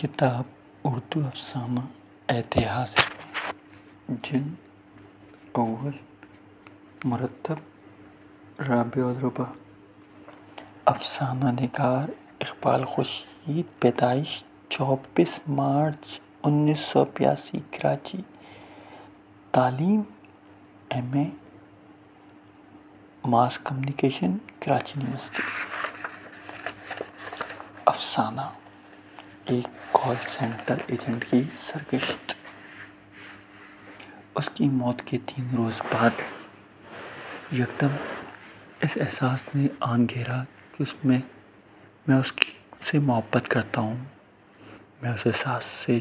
किताब उर्दू अफ़साना ऐतिहासिक जिन अव्वल मुरत्तब राबिअ रुबा अफ़साना निगार इक़बाल खुर्शीद पैदाइश 24 मार्च 1982 कराची तालीम MA mass communication Karachi university. Afsana एक कॉल सेंटर एजेंट की सरगश्त। उसकी मौत के 3 रोज़ बाद यकदम इस एहसास ने आन घेरा कि मैं उससे मोहब्बत करता हूँ। मैं उस एहसास से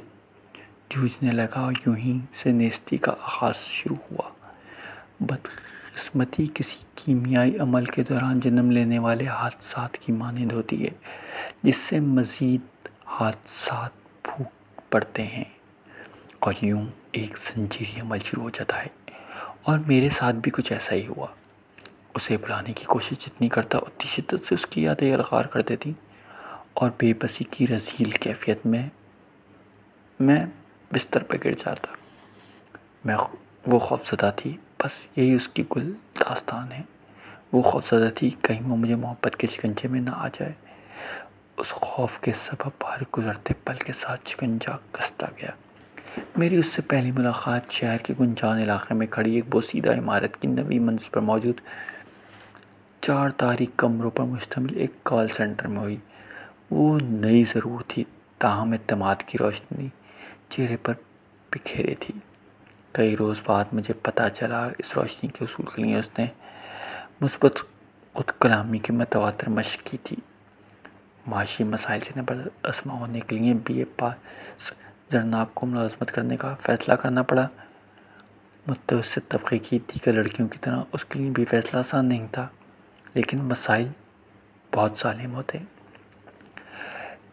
जूझने लगा और यूं ही से नेस्ती का आगाज़ शुरू हुआ। बदकिस्मती किसी कीमियाई अमल के दौरान जन्म लेने वाले हादसात की मानंद होती है, जिससे मज़ीद हादसात फूट पड़ते हैं और यूं एक ज़ंजीरी अमल शुरू हो जाता है। और मेरे साथ भी कुछ ऐसा ही हुआ। उसे भुलाने की कोशिश जितनी करता उतनी शिद्दत से उसकी यादें यलगार कर देती और बेबसी की रज़ील कैफियत में मैं बिस्तर पर गिर जाता। वो खौफज़दा थी, बस यही उसकी कुल दास्तान है। वो खौफज़दा थी कहीं वो मुझे मोहब्बत के शिकंजे में ना आ जाए। उस खौफ के सबब हर गुज़रते पल के साथ शिकंजा कसता गया। मेरी उससे पहली मुलाकात शहर के गुंजान इलाके में खड़ी एक बोसीदा इमारत की 9वीं मंजिल पर मौजूद 4 तारीख कमरों पर मुश्तमिल एक कॉल सेंटर में हुई। वो नई ज़रूर थी, ताहम एतमाद की रोशनी चेहरे पर बिखेरे थी। कई रोज़ बाद मुझे पता चला इस रोशनी के उसूल के लिए उसने मुस्बत खुद कलामी की मतवातर मशक़ की थी। माशी मसाइल से निबट असमा होने के लिए BA पास जरनाब को मुलाज़मत करने का फ़ैसला करना पड़ा। मुतवस्सित तबक़े की दीगर लड़कियों की तरह उसके लिए भी फ़ैसला आसान नहीं था, लेकिन मसाइल बहुत ज़ालिम होते हैं,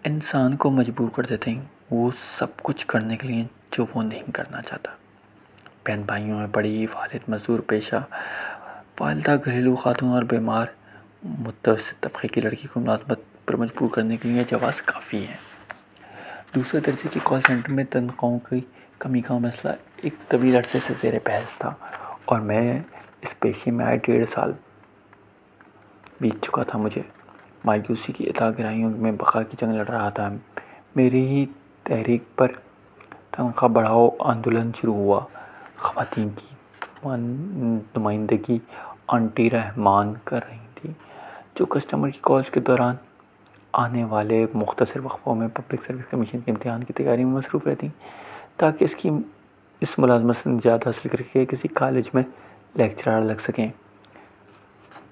इंसान को मजबूर कर देते हैं वो सब कुछ करने के लिए जो वो नहीं करना चाहता। बहन भाइयों में बड़ी, वालिद मज़दूर पेशा, वालिदा घरेलू खातून और बीमार। मुतवस्सित तबक़े की लड़की को मुलाज़मत पर मजबूर करने के लिए जवाज़ काफ़ी है। दूसरे दर्जे के कॉल सेंटर में तनख्वाहों की कमी का मसला एक तवील अरसे से ज़ेर बहस था और मैं इस पेशे में आए 1.5 साल बीत चुका था। मुझे मायूसी की इता गहराइयों में बका की जंग लड़ रहा था। मेरी ही तहरीक पर तनख्वाह बढ़ाओ आंदोलन शुरू हुआ। ख़वातीन की नुमाइंदगी आंटी रहमान कर रही थी, जो कस्टमर की कॉल्स के दौरान आने वाले मुख्तसर वक्फ़ों में पब्लिक सर्विस कमीशन के इम्तिहान की तैयारी में मसरूफ़ रहती, ताकि इस मुलाज़मत से निजात हासिल करके किसी कॉलेज में लेक्चरर लग सकें।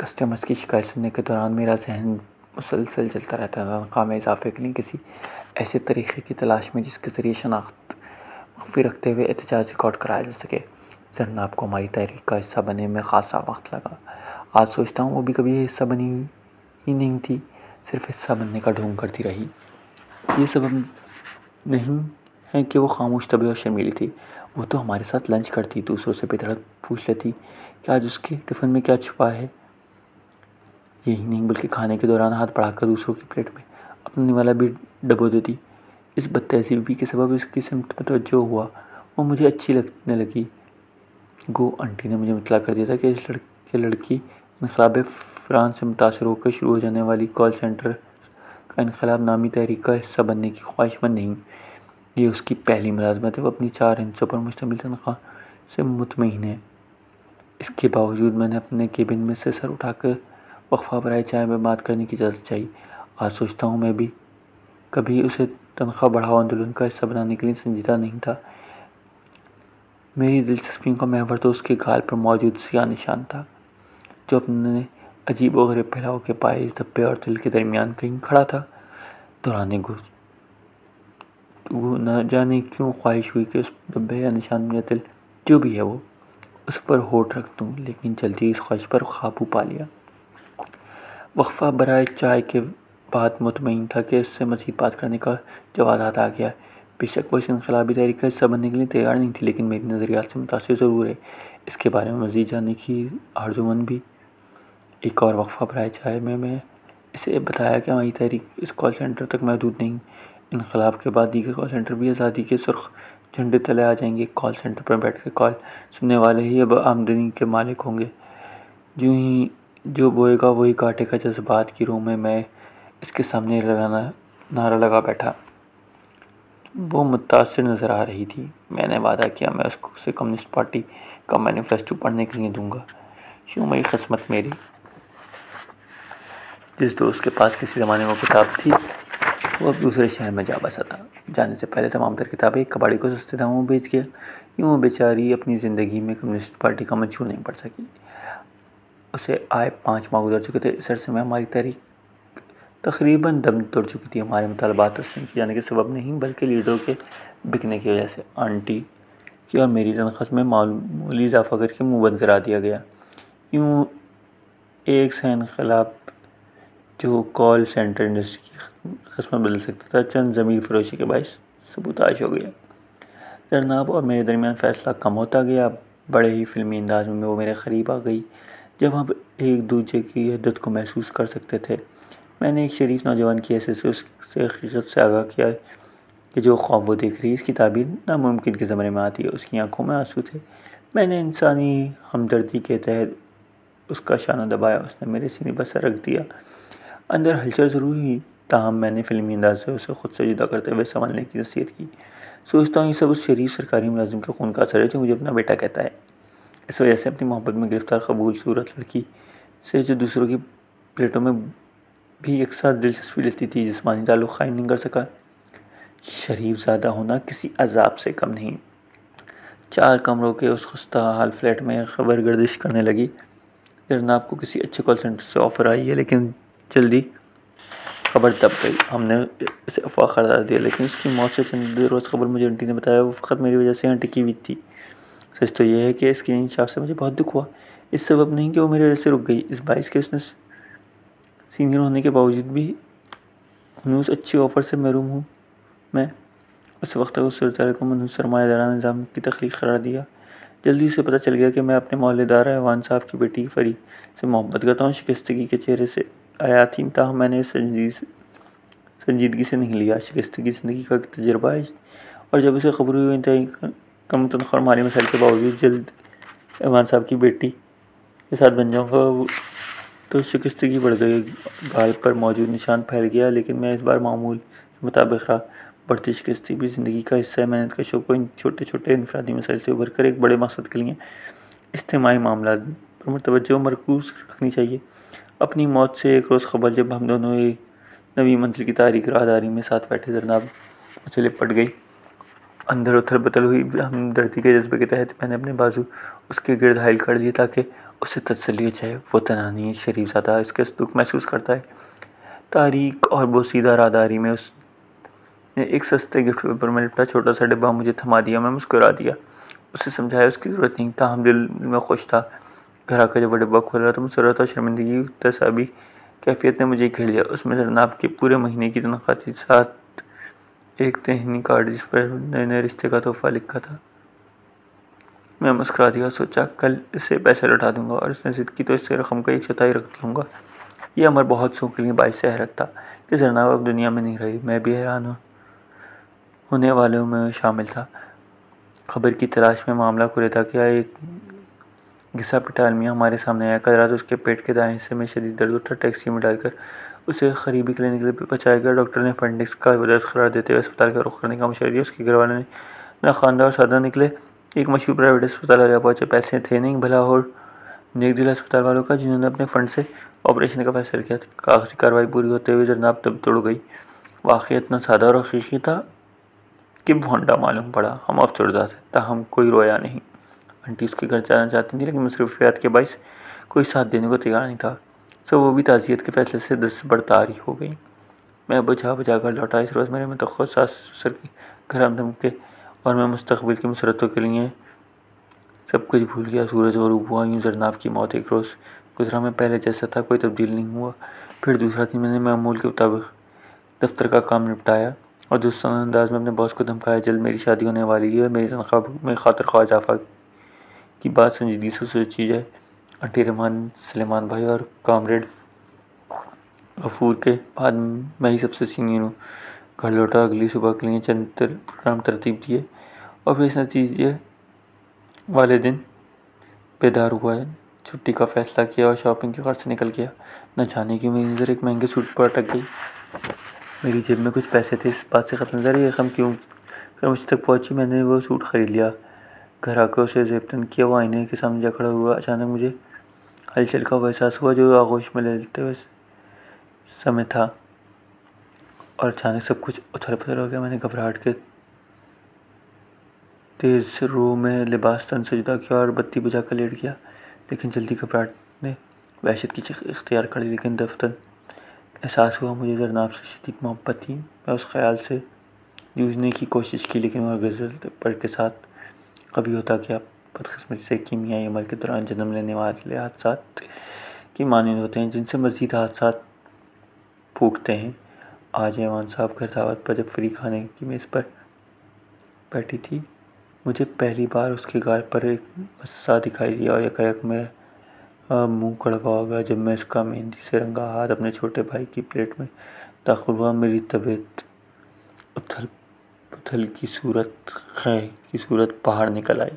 कस्टमर्स की शिकायत सुनने के दौरान मेरा जहन मुसलसल चलता रहता था, तनख्वाह में इजाफ़े के लिए किसी ऐसे तरीक़े की तलाश में जिसके ज़रिए शनाख्त मख्फ़ी रखते हुए एहतजाज रिकॉर्ड कराया जा सके। जरनाब को हमारी तहरीक का हिस्सा बनने में ख़ासा वक्त लगा। आज सोचता हूँ वो भी कभी हिस्सा बनी ही नहीं थी, सिर्फ हिस्सा बनने का ढोंग करती रही। ये सबब नहीं है कि वो खामोश तबीयत और शर्मीली थी। वो तो हमारे साथ लंच करती, दूसरों से बेधड़क पूछ लेती कि आज उसके टिफ़िन में क्या छुपा है। यही नहीं बल्कि खाने के दौरान हाथ बढ़ाकर दूसरों की प्लेट में अपने वाला भी डबो देती। इस बदतहज़ीबी के सबब इसकी सिमत में तवज्जो हुआ, वो मुझे अच्छी लगने लगी। गो आंटी ने मुझे मुतला कर दिया था कि इस लड़की इनक़लाब फ़्रांस से मुतासिर होकर शुरू हो जाने वाली कॉल सेंटर का इनक़लाब नामी तहरीक का हिस्सा बनने की ख्वाहिशमंद नहीं। ये उसकी पहली मुलाज़मत है। वो अपनी 4 हिस्सों पर मुश्तमिल तनख्वाह से मुतमईन है। इसके बावजूद मैंने अपने केबिन में से सर उठाकर वक्फ़ा बराए चाय में बात करने की इजाज़त चाहिए। आज सोचता हूँ मैं भी कभी उसे तनख्वाह बढ़ाओ आंदोलन का हिस्सा बनाने के लिए संजीदा नहीं था। मेरी दिलचस्पियों का महवर तो उसके गाल पर मौजूद सियाह निशान था, जो अपने अजीब व गरीब फैलाव के पाए इस धब्बे और तिल के दरमियान कहीं खड़ा था। दौरान गुफ्तगू न जाने क्यों ख्वाहिश हुई कि उस धब्बे या निशान या तिल जो भी है वो उस पर होठ रख दूँ, लेकिन जल्दी इस ख्वाहिश पर काबू पा लिया। वक्फ़ा बराए चाय के बाद मुतमईन था कि इससे मज़ीद बात करने का जवाज़ आ गया। बेशक वो इस इनक़लाबी तहरीक का हिस्सा बनने के लिए तैयार नहीं थी, लेकिन मेरी नज़रियात से मुतासिर ज़रूर है। इसके बारे में मज़ीद जानने की आरज़ूमंद भी। एक और वक्फ़ा बराए चाय में मैं इसे बताया कि हमारी तहरीक इस कॉल सेंटर तक महदूद नहीं, इनकलाब के बाद दीगर कॉल सेंटर भी आज़ादी के सुर्ख झंडे तले आ जाएंगे। कॉल सेंटर पर बैठकर कॉल सुनने वाले ही अब आमदनी के मालिक होंगे। यूं ही जो बोएगा वही काटेगा जज्बात की रूह में मैं इसके सामने नारा लगा बैठा। वो मुतासिर नज़र आ रही थी। मैंने वादा किया मैं उसे कम्युनिस्ट पार्टी का मैनिफेस्टो पढ़ने के लिए दूंगा। यूं मई किस्मत मेरी। जिस दोस्त के पास किसी ज़माने में किताब थी वो अब दूसरे शहर में जा बसा था। जाने से पहले तमाम तर किताबें एक कबाड़ी को सस्ते दामों में बेच गया। यूँ वो बेचारी अपनी ज़िंदगी में कम्युनिस्ट पार्टी का मंशूर नहीं पढ़ सकी। उसे आए 5 माह गुजर चुके थे। इस अरसे में हमारी तारीख तकरीबन दम तोड़ चुकी थी। हमारे मुतालबात तस्लीम किए जाने के सबब नहीं बल्कि लीडरों के बिकने की वजह से आंटी की और मेरी तनख्वाह में मामूली इजाफा करके मुँह बंद करा दिया गया। यूँ एक सा इनकलाब जो कॉल सेंटर इंडस्ट्री की किस्मत बदल सकता था चंद ज़मीर फरोशी के बायस सबूताश हो गया। जरनाब और मेरे दरमियान फ़ैसला कम होता गया। बड़े ही फिल्मी अंदाज में वो मेरे क़रीब आ गई। जब हम एक दूसरे की हिद्दत को महसूस कर सकते थे। मैंने एक शरीफ नौजवान की हैसियत से उससे हकीकत से आगाह किया कि जो ख्वाब वो देख रही है इसकी ताबीर नामुमकिन के ज़माने में आती है। उसकी आंखों में आंसू थे। मैंने इंसानी हमदर्दी के तहत उसका शाना दबाया। उसने मेरे सीने पर सर रख दिया। अंदर हलचल ज़रूर हुई ताहम मैंने फिल्मी अंदाज से उसे खुद से जुदा करते हुए संभलने की नसीहत की। सोचता हूँ ये सब उस शरीफ सरकारी मुलाजिम के खून का असर है जो मुझे अपना बेटा कहता है। इस वजह से अपनी मोहब्बत में गिरफ्तार कबूल सूरत लड़की से जो दूसरों की प्लेटों में भी एक साथ दिलचस्पी लेती थी जिस्मानी ताल्लुक़ कायम नहीं कर सका। शरीफ ज़्यादा होना किसी अजाब से कम नहीं। 4 कमरों के उस खस्ता हाल फ्लैट में खबर गर्दिश करने लगी। जरनाब को किसी अच्छे कॉल सेंटर से ऑफ़र आई है लेकिन जल्दी खबर दब गई। हमने इसे अफवाह करार दिया लेकिन उसकी मौत से चंद रोज़ खबर मुझे आंटी ने बताया वो फ़कत मेरी वजह से यहाँ टिकी हुई थी। सच तो यह है कि इसकी इंसाफ से मुझे बहुत दुख हुआ। इस सबब नहीं कि वो मेरी वजह से रुक गई। इस बाइस के उसने सीनियर होने के बावजूद भी उन्हें उस अच्छी ऑफ़र से महरूम हूँ मैं। उस वक्त तक उस सूरत को मनहूस सरमायादाराना निज़ाम की तख्लीक करार दिया। जल्दी उसे पता चल गया कि मैं अपने मोहल्लेदार ऐवान साहब की बेटी फरी से मोहब्बत करता हूँ। शिकस्तगी के चेहरे से आया थी ताहम मैंने संजीदगी से नहीं लिया। शिकस्तगी ज़िंदगी का तजुर्बा है और जब उसे खबर हुई इंतहाई कम तनख्वाह माली मसाइल के बावजूद जल्द ऐवान साहब की बेटी के साथ बन जाऊँगा तो शिकस्तगी बढ़ गई। गाल पर मौजूद निशान फैल गया लेकिन मैं इस बार मामूल के मुताबिक रहा। बढ़ती शिकस्तगी भी ज़िंदगी का हिस्सा है। मेहनत का शौक़ को इन छोटे छोटे इनफरादी मसाइल से उभर कर एक बड़े मकसद के लिए इज्तिमाई मामला पर तवज्जो मरकूज़ रखनी चाहिए। अपनी मौत से एक रोज़ कबल जब हम दोनों एक नवी मंजिल की तारीख राहदारी में साथ बैठे जरनाब मुझे लिपट गई। अंदर उथल पुथल हुई हमदर्दी के जज्बे के तहत मैंने अपने बाजू उसके गिर्द हाइल कर लिए ताकि उसे तसल्ली हो जाए। वो तना नहीं शरीफ ज़्यादा इसके दुख महसूस करता है। तारीख और बोसीदा राहदारी में उसने एक सस्ते गिफ्ट पेपर में लिपटा छोटा सा डिब्बा मुझे थमा दिया। मैं मुस्कुरा दिया। उसे समझाया उसकी ज़रूरत नहीं था। हम दिल में खुश था। घर आकर जब वो डिब्बा खोल रहा था मुस्कुराता और शर्मिंदगी तसाबी कैफियत ने मुझे घेर लिया। उसमें जरनाब के पूरे महीने की तनख्वाह थी साथ एक तहनी कार्ड जिस पर नए नए रिश्ते का तोहफा लिखा था। मैं मुस्कुरा दिया। सोचा कल इसे पैसे लौटा दूंगा और इसने ज़िद की तो इससे रकम का एक चौथाई रख लूँगा। ये अमर बहुत सौ के लिए बाइस से हैरत था कि जरनाब अब दुनिया में नहीं रही। मैं भी हैरान होने वालों में शामिल था। खबर की तलाश में मामला कुरेदा किया। एक घिसा पिटा अलमिया हमारे सामने आया। कल रात उसके पेट के दाएं हिस्से में शदीद दर्द उठा। टैक्सी में डालकर उसे करीबी क्लिनिक के लिए पहुँचाया गया। डॉक्टर ने अपेंडिक्स का दर्द करार देते हुए अस्पताल का रुख करने का मशवरा दिया। उसके घर वाले ने ना खानदार और सादा निकले। एक मशहूर प्राइवेट अस्पताल आ पहुँचे। पैसे थे नहीं भला और नेक दिल अस्पताल वालों का जिन्होंने अपने फ़ंड से ऑपरेशन का फैसला किया। कागज़ी कार्रवाई पूरी होते हुए जरनाब तब तोड़ गई। वाक़ई इतना सादा और हकीकी था कि भोंडा मालूम पड़ा। हम अफसरदा थे ताहम कोई रोया नहीं। आंटी उसके घर जाना चाहती थी लेकिन मसरूफियात के बायस कोई साथ देने को तैयार नहीं था। सो वो भी ताज़ियत के फैसले से 10 बरतारी हो गई। मैं बुझा कर लौटा। इस रोज़ मेरे मुतख्खर सास ससुर के घर आमदम के और मैं मुस्तकबिल की मसरतों के लिए सब कुछ भूल गया। सूरज गरूब हुआ। यूँ जरनाब की मौत एक रोज़ गुजरा में पहले जैसा था कोई तब्दील नहीं हुआ। फिर दूसरा दिन मैंने मामूल के मुताबिक दफ्तर का काम निपटाया और दोस्ताना अंदाज में अपने बॉस को धमकाया। जल्द मेरी शादी होने वाली है। मेरी तनख्वाह में खातिर ख्वाह इजाफा की बात संजीदगी से सोची जाए। आंटी रहमान सलेमान भाई और कामरेड गफूर के बाद मैं ही सबसे सीनियर हूँ। घर लौटा, अगली सुबह के लिए चंद प्रोग्राम तरतीब दिए और फिर इस नतीजे वाले दिन बेदार हुआ है। छुट्टी का फैसला किया और शॉपिंग के घर से निकल गया। न जाने क्यों मेरी नज़र एक महंगे सूट पर अटक गई। मेरी जेब में कुछ पैसे थे, इस बात से ख़त्म नज़र ये रकम क्यों कर मुझ तक पहुँची। मैंने वो सूट ख़रीद लिया। घर आकर उसे जेब किया। वो आईने के सामने जा खड़ा हुआ। अचानक मुझे हलचल का वो एहसास हुआ जो आगोश में लेते हुए समय था, और अचानक सब कुछ उथल पुथल हो गया। मैंने घबराहट के तेज़ रूम में लिबास तन से जुदा किया और बत्ती बुझा कर लेट गया। लेकिन जल्दी घबराहट ने वहशत की चीख इख्तियार कर ली। लेकिन दफ्तर एहसास हुआ मुझे जरनाब से शदीद मोहब्बत थी। मैं उस ख्याल से जूझने की कोशिश की, लेकिन वह गज़ल पर के साथ कभी होता गया। बदकिस्मती से कीमियाई अमल के दौरान जन्म लेने वाले हादसात की मानंद होते हैं, जिनसे मज़ीद हादसात फूटते हैं। आज ऐवान साहब घर दावत पर जब फ्री खाने की मेज़ पर बैठी थी, मुझे पहली बार उसके गाल पर एक मस्सा दिखाई दिया और एकाएक मैं मुँह कड़वा हो गया जब मैं उसका मेहंदी से रंगा हाथ अपने छोटे भाई की प्लेट में दाखिल हुआ। मेरी तबीयत उथल पुथल की सूरत बाहर निकल आई।